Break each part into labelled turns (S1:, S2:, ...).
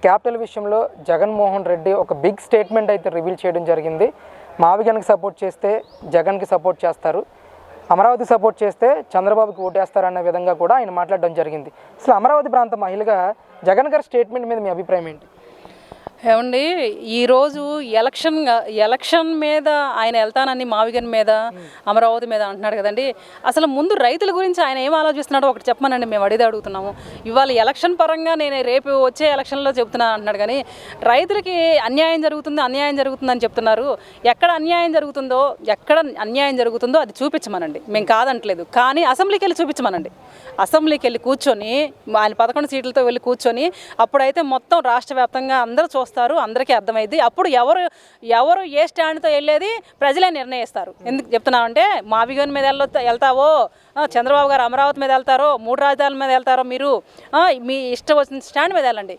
S1: Capital విషయంలో జగన్మోహన్ రెడ్డి ఒక big statement అయితే రివీల్ చేయడం జరిగింది. మావిగన్కి సపోర్ట్ చేస్తే జగన్కి సపోర్ట్ చేస్తారు, అమరావతి సపోర్ట్ చేస్తే చంద్రబాబుకి ఓటేస్తారన్న విధంగా కూడా ఆయన మాట్లాడడం జరిగింది. అసలు అమరావతి ప్రాంత మహిళగా జగన్ గారి స్టేట్మెంట్ మీద మీ అభిప్రాయం ఏంటి?
S2: ఏమండి, ఈరోజు ఎలక్షన్ మీద ఆయన వెళ్తానని మావిగన్ మీద అమరావతి మీద అంటున్నాడు కదండి. అసలు ముందు రైతుల గురించి ఆయన ఏం ఆలోచిస్తున్నాడో ఒకటి చెప్పమనండి, మేము అడుగుతున్నాము. ఇవాళ ఎలక్షన్ పరంగా నేను రేపు వచ్చే ఎలక్షన్లో చెబుతున్నాను అంటున్నాడు, కానీ రైతులకి అన్యాయం జరుగుతుందని చెప్తున్నారు. ఎక్కడ అన్యాయం జరుగుతుందో అది చూపించమనండి, మేము కాదంటలేదు. కానీ అసెంబ్లీకి వెళ్ళి చూపించమనండి. అసెంబ్లీకి వెళ్ళి కూర్చొని ఆయన 11 సీట్లతో వెళ్ళి కూర్చొని అప్పుడైతే మొత్తం రాష్ట్ర వ్యాప్తంగా అందరూ చూస్తారు, అందరికీ అర్థమైంది. అప్పుడు ఎవరు ఏ స్టాండ్తో వెళ్ళేది ప్రజలే నిర్ణయిస్తారు. ఎందుకు చెప్తున్నామంటే, మావిగన్ మీద వెళ్తావో, చంద్రబాబు గారు అమరావతి మీద వెళ్తారో, 3 రాజధానుల మీద వెళ్తారో, మీరు మీ ఇష్టం వచ్చిన స్టాండ్ మీద వెళ్ళండి.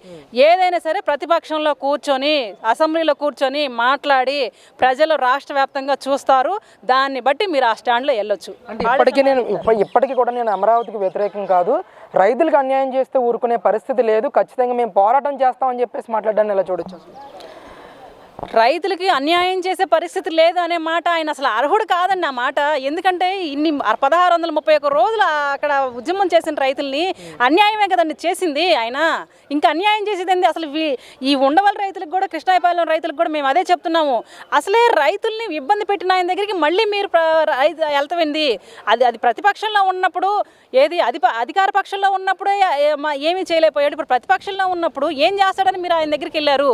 S2: ఏదైనా సరే ప్రతిపక్షంలో కూర్చొని అసెంబ్లీలో కూర్చొని మాట్లాడి ప్రజలు రాష్ట్ర వ్యాప్తంగా చూస్తారు. దాన్ని బట్టి మీరు ఆ స్టాండ్లో వెళ్ళొచ్చు.
S1: ఇప్పటికీ కూడా నేను అమరావతికి వ్యతిరేకం కాదు, రైతులకు అన్యాయం చేస్తే ఊరుకునే పరిస్థితి లేదు, ఖచ్చితంగా మేము పోరాటం చేస్తామని చెప్పేసి మాట్లాడడాన్ని ఎలా చూడొచ్చు?
S2: రైతులకి అన్యాయం చేసే పరిస్థితి లేదు అనే మాట ఆయన అసలు అర్హుడు కాదండి ఆ మాట. ఎందుకంటే ఇన్ని 1631 రోజులు అక్కడ ఉద్యమం చేసిన రైతుల్ని అన్యాయమే కదండి చేసింది ఆయన. ఇంకా అన్యాయం చేసేది ఏంది? అసలు ఈ ఉండవల్లి రైతులకు కూడా, కృష్ణాయపాలెం రైతులకు కూడా మేము అదే చెప్తున్నాము. అసలే రైతుల్ని ఇబ్బంది పెట్టిన ఆయన దగ్గరికి మళ్ళీ మీరు వెళ్తామండి. అది ప్రతిపక్షంలో ఉన్నప్పుడు, అధికార పక్షంలో ఉన్నప్పుడు ఏమీ చేయలేకపోయాడు. ఇప్పుడు ప్రతిపక్షంలో ఉన్నప్పుడు ఏం చేస్తాడని మీరు ఆయన దగ్గరికి వెళ్ళారు?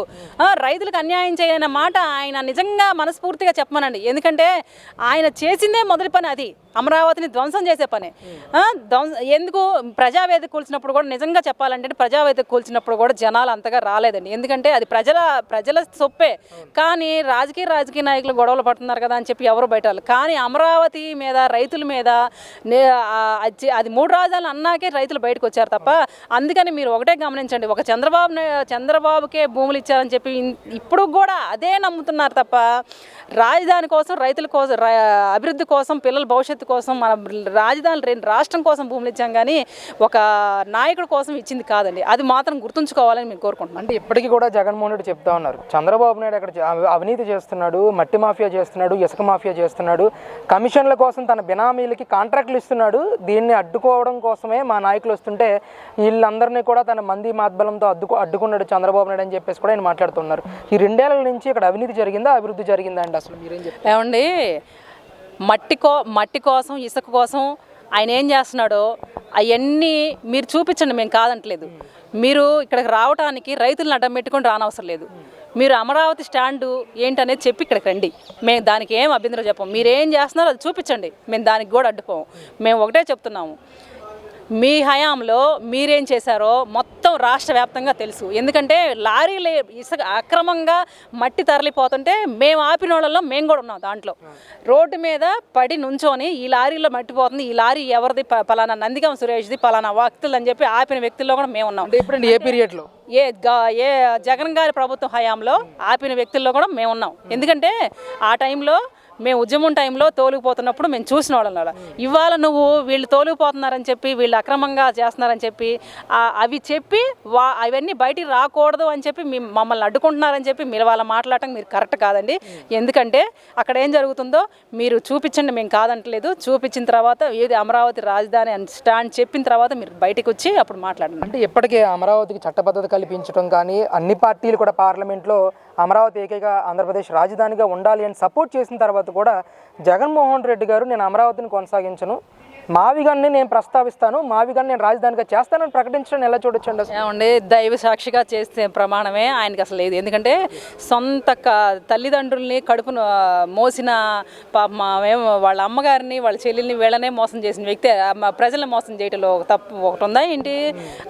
S2: రైతులకు అన్యాయం చేయని మాట ఆయన నిజంగా మనస్ఫూర్తిగా చెప్పమనండి. ఎందుకంటే ఆయన చేసిందే మొదటి పని, అది అమరావతిని ధ్వంసం చేసే పని. ఎందుకు ప్రజావేదిక కూల్చినప్పుడు కూడా, నిజంగా చెప్పాలంటే ప్రజావేదిక కూల్చినప్పుడు కూడా జనాలు అంతగా రాలేదండి. ఎందుకంటే అది ప్రజల సొప్పే. కానీ రాజకీయ నాయకులు గొడవలు పడుతున్నారు కదా అని చెప్పి ఎవరు బయట. కానీ అమరావతి మీద, రైతుల మీద అది 3 రాజధానులు అన్నాకే రైతులు బయటకు వచ్చారు తప్ప. అందుకని మీరు ఒకటే గమనించండి, ఒక చంద్రబాబుకే భూములు ఇచ్చారని చెప్పి ఇప్పుడు కూడా అదే నమ్ముతున్నారు తప్ప, రాజధాని కోసం, రైతుల కోసం, అభివృద్ధి కోసం, పిల్లల భవిష్యత్తు కోసం, మన రాజధాని రాష్ట్రం కోసం భూములు ఇచ్చాం, కానీ ఒక నాయకుడి కోసం ఇచ్చింది కాదండి. అది మాత్రం గుర్తుంచుకోవాలని మేము కోరుకుంటున్నాం.
S1: అంటే ఇప్పటికీ కూడా జగన్మోహన్ రెడ్డి చెప్తా ఉన్నారు, చంద్రబాబు నాయుడు అక్కడ అవినీతి చేస్తున్నాడు, మట్టి మాఫియా చేస్తున్నాడు, ఇసుక మాఫియా చేస్తున్నాడు, కమిషన్ల కోసం తన బినామీలకి కాంట్రాక్టులు ఇస్తున్నాడు. దీన్ని అడ్డుకోవడం కోసమే మా నాయకులు వస్తుంటే వీళ్ళందరినీ కూడా తన మంది మాత్బలంతో అడ్డుకున్నాడు చంద్రబాబు నాయుడు అని చెప్పేసి కూడా ఆయన మాట్లాడుతున్నారు. ఈ 2 ఏళ్ల నుంచి ఇక్కడ అవినీతి జరిగిందా, అభివృద్ధి జరిగిందా అండి? అసలు మీరేం చెప్తారు?
S2: ఏమండి, మట్టి కోసం, ఇసుక కోసం ఆయన ఏం చేస్తున్నాడో అవన్నీ మీరు చూపించండి, మేము కాదంటలేదు. మీరు ఇక్కడికి రావడానికి రైతులను అడ్డం పెట్టుకొని రానవసరం లేదు. మీరు అమరావతి స్టాండు ఏంటనేది చెప్పి ఇక్కడికి రండి, మేము దానికి ఏం అభ్యంతరం చెప్పం. మీరేం చేస్తున్నారో అది చూపించండి, మేము దానికి కూడా అడ్డుకోము. మేము ఒకటే చెప్తున్నాము, మీ హయాంలో మీరేం చేశారో మొత్తం రాష్ట్ర వ్యాప్తంగా తెలుసు. ఎందుకంటే లారీలు ఇసుక అక్రమంగా మట్టి తరలిపోతుంటే మేము ఆపిన వాళ్ళలో మేము కూడా ఉన్నాం. దాంట్లో రోడ్డు మీద పడి నుంచొని ఈ లారీలో మట్టి పోతుంది, ఈ లారీ ఎవరిది, పలానా నందిగం సురేష్ది, పలానా వ్యక్తులు అని చెప్పి ఆపిన వ్యక్తుల్లో కూడా మేము ఉన్నాం.
S1: ఇప్పుడు ఏ పీరియడ్లో,
S2: ఏ జగన్ గారి ప్రభుత్వ హయాంలో ఆపిన వ్యక్తుల్లో కూడా మేము ఉన్నాం. ఎందుకంటే ఆ టైంలో మేము ఉద్యమం టైంలో తోలుకుపోతున్నప్పుడు మేము చూసిన వాళ్ళం. ఇవాళ నువ్వు వీళ్ళు తోలుకుపోతున్నారని చెప్పి, వీళ్ళు అక్రమంగా చేస్తున్నారని చెప్పి, అవి చెప్పి అవన్నీ బయటికి రాకూడదు అని చెప్పి మమ్మల్ని అడ్డుకుంటున్నారని చెప్పి మీరు వాళ్ళ మాట్లాడటం మీరు కరెక్ట్ కాదండి. ఎందుకంటే అక్కడ ఏం జరుగుతుందో మీరు చూపించండి, మేము కాదంటలేదు. చూపించిన తర్వాత ఏది అమరావతి రాజధాని అని స్టాండ్ చెప్పిన తర్వాత మీరు బయటకు వచ్చి అప్పుడు మాట్లాడండి.
S1: అంటే ఇప్పటికే అమరావతికి చట్టబద్ధత కల్పించడం కానీ, అన్ని పార్టీలు కూడా పార్లమెంట్లో అమరావతి ఏకైక ఆంధ్రప్రదేశ్ రాజధానిగా ఉండాలి అని సపోర్ట్ చేసిన తర్వాత కూడా జగన్మోహన్ రెడ్డి గారు నేను అమరావతిని కొనసాగించను, మావిగన్ని నేను ప్రస్తావిస్తాను, మావిగన్ని నేను రాజధానిగా చేస్తానని ప్రకటించడం ఎలా చూడొచ్చండి?
S2: ఏమండి, దైవ సాక్షిగా చేసే ప్రమాణమే ఆయనకి అసలు లేదు. ఎందుకంటే సొంత తల్లిదండ్రుల్ని కడుపును మోసిన వాళ్ళ అమ్మగారిని, వాళ్ళ చెల్లెల్ని, వీళ్ళనే మోసం చేసిన వ్యక్తి ప్రజల్ని మోసం చేయటంలో తప్పు ఒకటి ఉందా ఏంటి?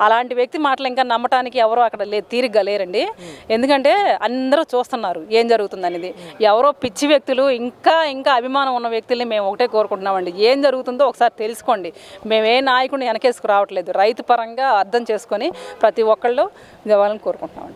S2: అలాంటి వ్యక్తి మాటలు ఇంకా నమ్మటానికి ఎవరో అక్కడ తీరిగ్గా లేరండి. ఎందుకంటే అందరూ చూస్తున్నారు ఏం జరుగుతుంది అనేది. ఎవరో పిచ్చి వ్యక్తులు, ఇంకా అభిమానం ఉన్న వ్యక్తుల్ని మేము ఒకటే కోరుకుంటున్నామండి, ఏం జరుగుతుందో ఒకసారి తెలుసుకోండి. మేము ఏ నాయకుడిని వెనకేసుకు రావట్లేదు, రైతు పరంగా అర్థం చేసుకొని ప్రతి ఒక్కళ్ళు ఇవ్వాలని కోరుకుంటున్నామండి.